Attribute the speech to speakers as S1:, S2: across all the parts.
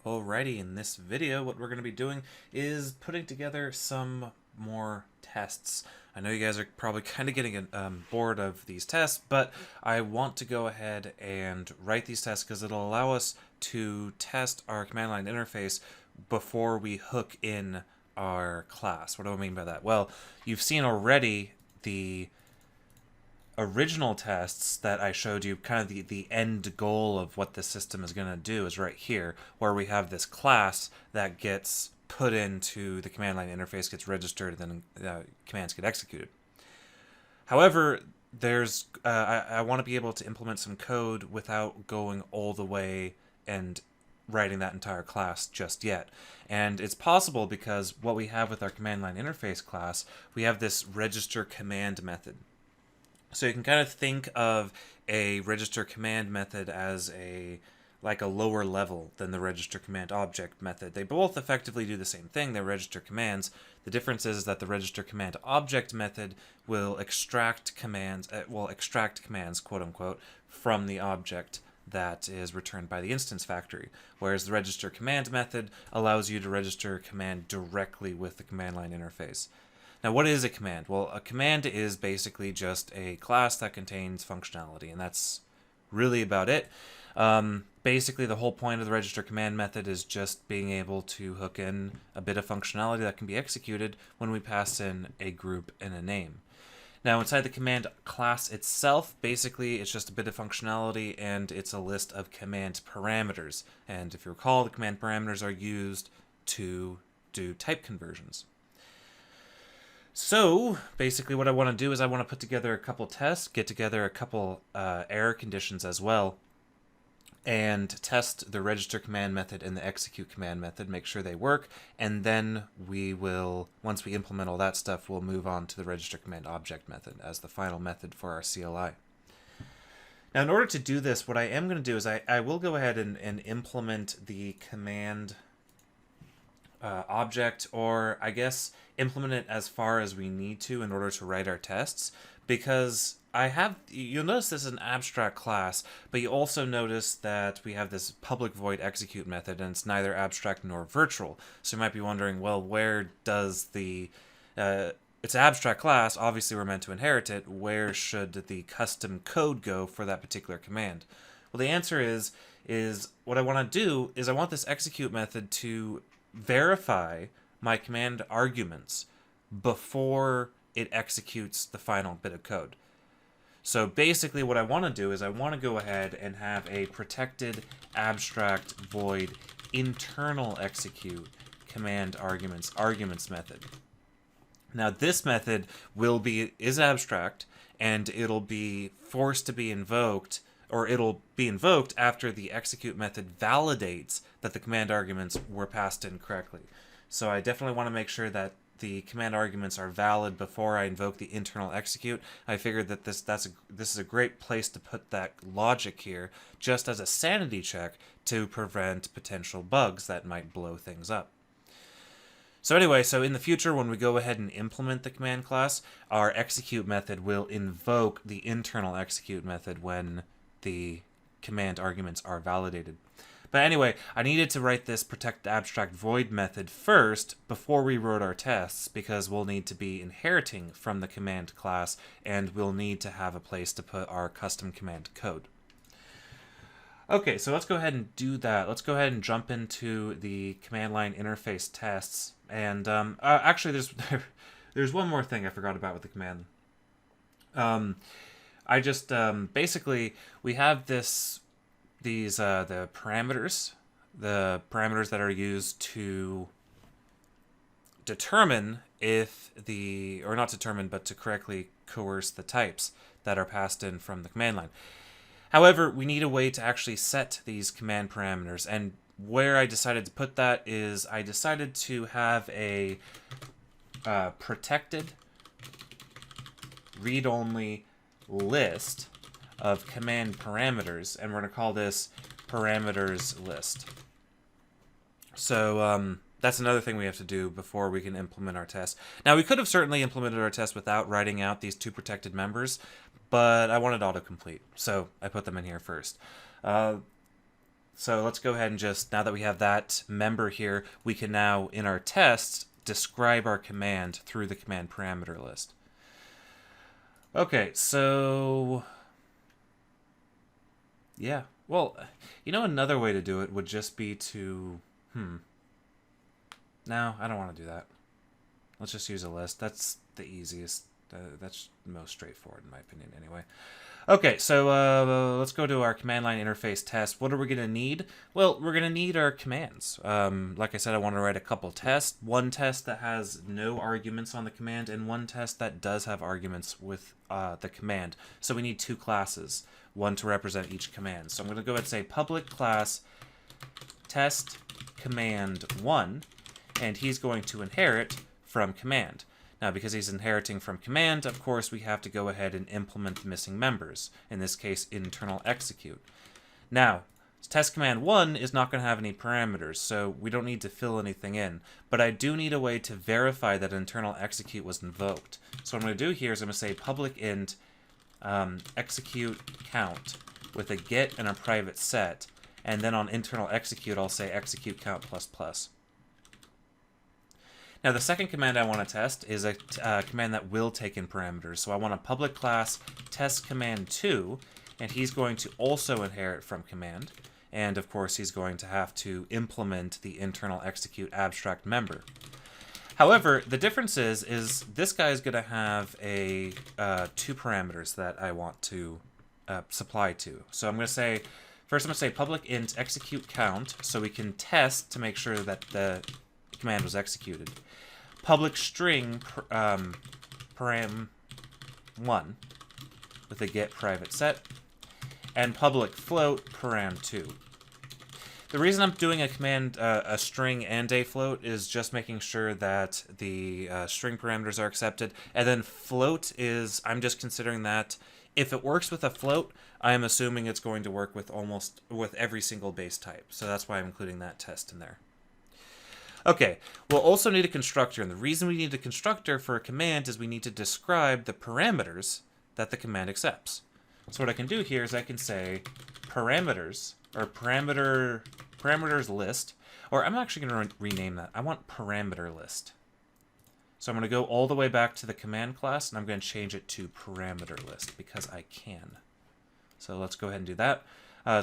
S1: Alrighty, in this video what we're going to be doing is putting together some more tests. I know you guys are probably kind of getting bored of these tests, but I want to go ahead and write these tests because it'll allow us to test our command line interface before we hook in our class. What do I mean by that? Well, you've seen already the original tests that I showed you, kind of the end goal of what the system is going to do is right here, where we have this class that gets put into the command line interface, gets registered, and then commands get executed. However, I want to be able to implement some code without going all the way and writing that entire class just yet. And it's possible because what we have with our command line interface class, we have this register command method. So you can kind of think of a register command method as like a lower level than the register command object method. They both effectively do the same thing. They're register commands. The difference is that the register command object method will extract commands, quote unquote, from the object that is returned by the instance factory, whereas the register command method allows you to register a command directly with the command line interface. Now, what is a command? Well, a command is basically just a class that contains functionality, and that's really about it. Basically, the whole point of the register command method is just being able to hook in a bit of functionality that can be executed when we pass in a group and a name. Now, inside the command class itself, basically, it's just a bit of functionality, and it's a list of command parameters. And if you recall, the command parameters are used to do type conversions. So, basically what I want to do is I want to put together a couple tests, get together a couple error conditions as well, and test the register command method and the execute command method, make sure they work, and then we will, once we implement all that stuff, we'll move on to the register command object method as the final method for our CLI. Now, in order to do this, what I am going to do is I will go ahead and implement the command object, or I guess implement it as far as we need to in order to write our tests, because you'll notice this is an abstract class, but you also notice that we have this public void execute method, and it's neither abstract nor virtual. So you might be wondering, well, where does it's an abstract class, obviously we're meant to inherit it, where should the custom code go for that particular command? Well, the answer is what I want to do is I want this execute method to verify my command arguments before it executes the final bit of code. So basically what I want to do is I want to go ahead and have a protected abstract void internal execute command arguments method. Now this method is abstract, and it'll be forced to be invoked, or it'll be invoked after the execute method validates that the command arguments were passed in correctly. So I definitely want to make sure that the command arguments are valid before I invoke the internal execute. I figured that this is a great place to put that logic here, just as a sanity check to prevent potential bugs that might blow things up. So anyway, so in the future, when we go ahead and implement the command class, our execute method will invoke the internal execute method when the command arguments are validated. But anyway, I needed to write this protect abstract void method first before we wrote our tests, because we'll need to be inheriting from the command class, and we'll need to have a place to put our custom command code. Okay, so let's go ahead and do that. Let's go ahead and jump into the command line interface tests. And actually, there's one more thing I forgot about with the command. I just basically we have the parameters that are used to determine or not determine, but to correctly coerce the types that are passed in from the command line. However, we need a way to actually set these command parameters, and where I decided to put that is I decided to have a protected read-only list of command parameters, and we're going to call this parameters list. So that's another thing we have to do before we can implement our test. Now, we could have certainly implemented our test without writing out these two protected members, but I wanted autocomplete, so I put them in here first. So let's go ahead and just, now that we have that member here, we can now, in our tests, describe our command through the command parameter list. Okay, so yeah. Well, another way to do it would just be to, no, I don't want to do that. Let's just use a list. That's the easiest. That's most straightforward in my opinion anyway. Okay, so let's go to our command line interface test. What are we going to need? Well, we're going to need our commands. Like I said, I want to write a couple tests. One test that has no arguments on the command, and one test that does have arguments with the command. So we need two classes, one to represent each command. So I'm going to go ahead and say public class test command 1, and he's going to inherit from command. Now, because he's inheriting from command, of course, we have to go ahead and implement the missing members, in this case, internal execute. Now, test command 1 is not going to have any parameters, so we don't need to fill anything in, but I do need a way to verify that internal execute was invoked. So what I'm going to do here is I'm going to say public int execute count with a get and a private set, and then on internal execute, I'll say execute count ++. Now, the second command I want to test is a command that will take in parameters. So I want a public class test command 2, and he's going to also inherit from command. And of course, he's going to have to implement the internal execute abstract member. However, the difference is this guy is going to have a 2 parameters that I want to supply to. So I'm going to say, first I'm going to say public int execute count, so we can test to make sure that the command was executed. Public string param 1 with a get private set, and public float param 2. The reason I'm doing a command, a string and a float, is just making sure that the string parameters are accepted, and then float is, I'm just considering that if it works with a float, I'm assuming it's going to work with with every single base type. So that's why I'm including that test in there. Okay, we'll also need a constructor, and the reason we need a constructor for a command is we need to describe the parameters that the command accepts. So what I can do here is I can say parameters, or parameters list, or I'm actually going to rename that. I want parameter list. So I'm going to go all the way back to the command class, and I'm going to change it to parameter list because I can. So let's go ahead and do that.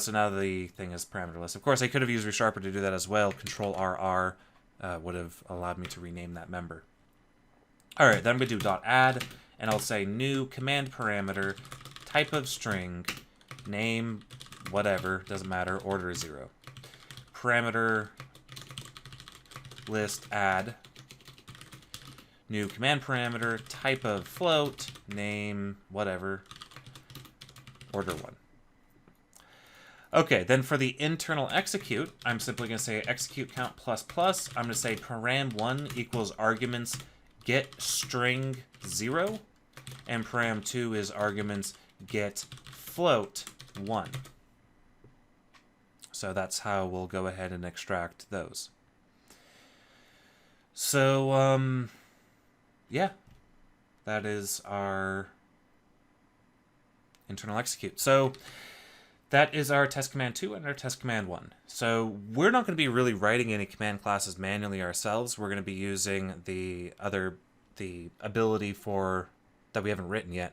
S1: So now the thing is parameter list. Of course, I could have used resharper to do that as well. Control RR would have allowed me to rename that member. All right, then I'm going to do .add, and I'll say new command parameter, type of string, name, whatever, doesn't matter, order is 0. Parameter list add, new command parameter, type of float, name, whatever, order 1. Okay, then for the internal execute, I'm simply going to say execute count ++. I'm going to say param1 equals arguments get string 0, and param2 is arguments get float 1. So that's how we'll go ahead and extract those. So, yeah, that is our internal execute. So that is our test command 2 and our test command 1. So we're not going to be really writing any command classes manually ourselves. We're going to be using the ability that we haven't written yet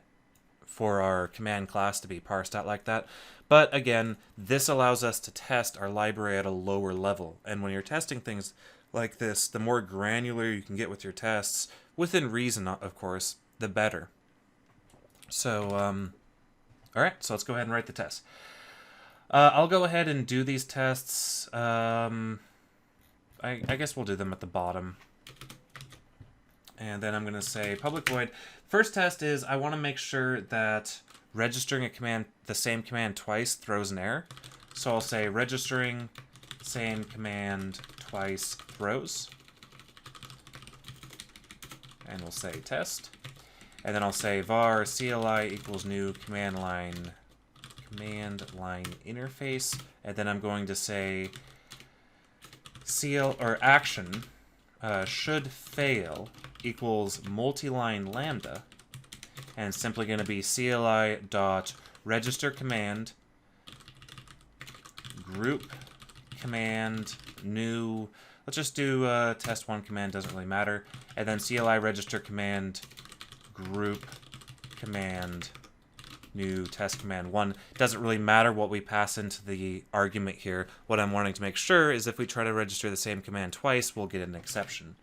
S1: for our command class to be parsed out like that. But again, this allows us to test our library at a lower level. And when you're testing things like this, the more granular you can get with your tests, within reason, of course, the better. So, all right, so let's go ahead and write the test. I'll go ahead and do these tests. I guess we'll do them at the bottom. And then I'm going to say public void. First test is I want to make sure that registering a command, the same command twice, throws an error. So I'll say registering same command twice throws. And we'll say test. And then I'll say var CLI equals new command line interface, and then I'm going to say action should fail equals multi-line lambda, and it's simply going to be CLI dot register command group command, new, let's just do test1 command, doesn't really matter. And then CLI register command, group command, new test command 1. Doesn't really matter what we pass into the argument here. What I'm wanting to make sure is if we try to register the same command twice, we'll get an exception.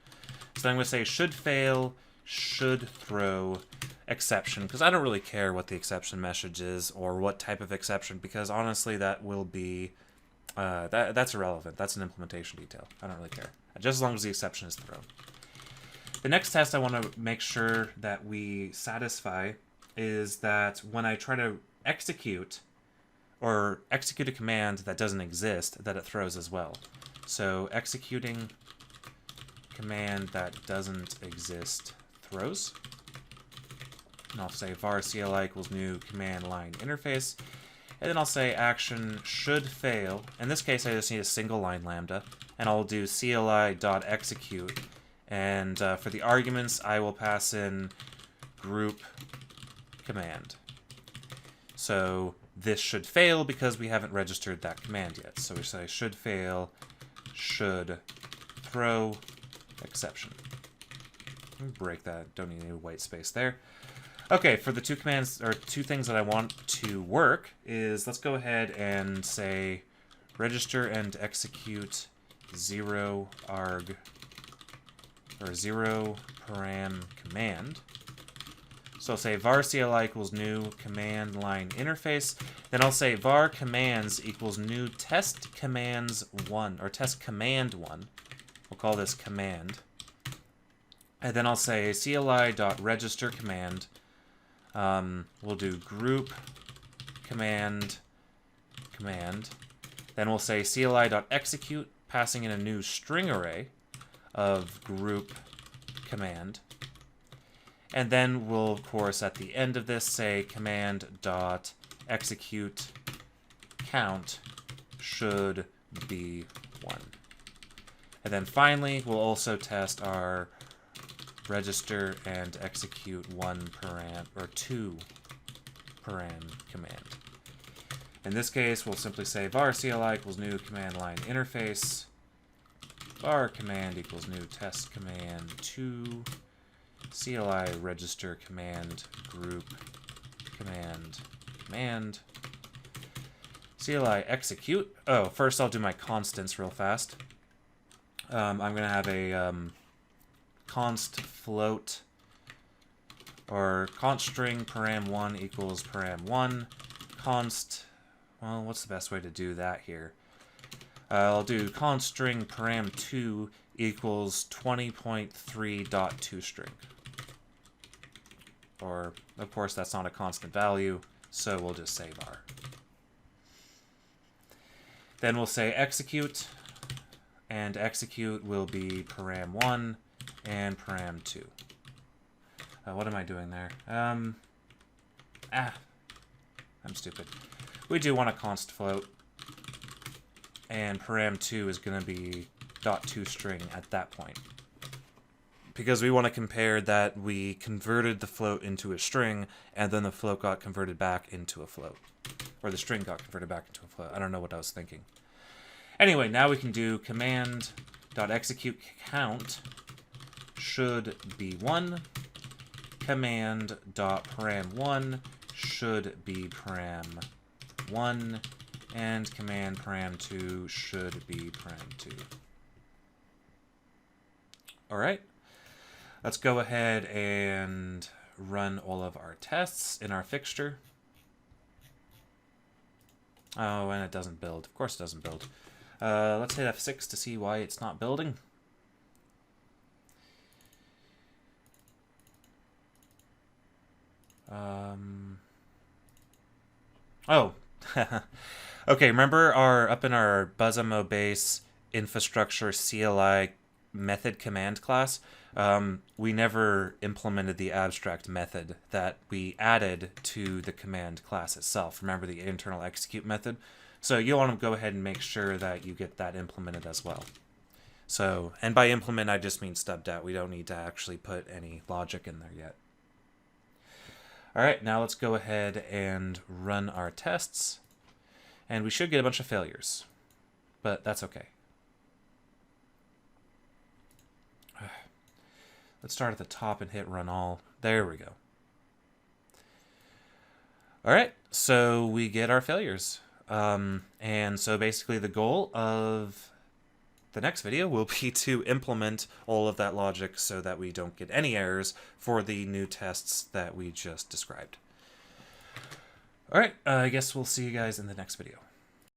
S1: So I'm going to say should fail, should throw, exception, because I don't really care what the exception message is or what type of exception, because honestly that will be, that's irrelevant. That's an implementation detail. I don't really care, just as long as the exception is thrown. The next test I want to make sure that we satisfy is that when I try to execute or execute a command that doesn't exist, that it throws as well. So executing command that doesn't exist throws. And I'll say var CLI equals new command line interface. And then I'll say action should fail. In this case, I just need a single line lambda. And I'll do CLI.execute. And for the arguments, I will pass in group command. So this should fail because we haven't registered that command yet. So we say should fail, should throw, exception. Break that, don't need any white space there. Okay, for the two commands, or two things that I want to work is, let's go ahead and say register and execute 0 arg, or 0 param command. So I'll say var CLI equals new command line interface. Then I'll say var commands equals new test commands 1, or test command 1. We'll call this command. And then I'll say CLI.register command. We'll do group command command. Then we'll say CLI.execute, passing in a new string array of group command. And then we'll, of course, at the end of this, say command.execute count should be 1. And then finally, we'll also test our register and execute 1 param, or 2 param command. In this case, we'll simply say var CLI equals new command line interface, var command equals new test command 2, CLI register command group command command, CLI execute. Oh, first I'll do my constants real fast. I'm going to have a const float, or const string param1 equals param1, const, well, what's the best way to do that here? I'll do const string param2 equals 20.3.toString. Or, of course, that's not a constant value, so we'll just say var. Then we'll say execute, and execute will be param1 and param2. What am I doing there? I'm stupid. We do want a const float, and param2 is going to be .toString at that point, because we want to compare that we converted the float into a string, and then the float got converted back into a float. Or the string got converted back into a float. I don't know what I was thinking. Anyway, now we can do command.execute count should be 1, command.param1 should be param1, and command param2 should be param2. Alright. Let's go ahead and run all of our tests in our fixture. Oh, and it doesn't build. Of course it doesn't build. Let's hit F6 to see why it's not building. Oh. Okay, remember up in our BuzzMO base infrastructure CLI method command class? We never implemented the abstract method that we added to the command class itself. Remember the internal execute method? So you'll want to go ahead and make sure that you get that implemented as well. So, and by implement, I just mean stubbed out. We don't need to actually put any logic in there yet. All right, now let's go ahead and run our tests. And we should get a bunch of failures. but that's okay. Let's start at the top and hit run all. There we go. All right, so we get our failures. And so basically the goal of the next video will be to implement all of that logic so that we don't get any errors for the new tests that we just described. All right, I guess we'll see you guys in the next video.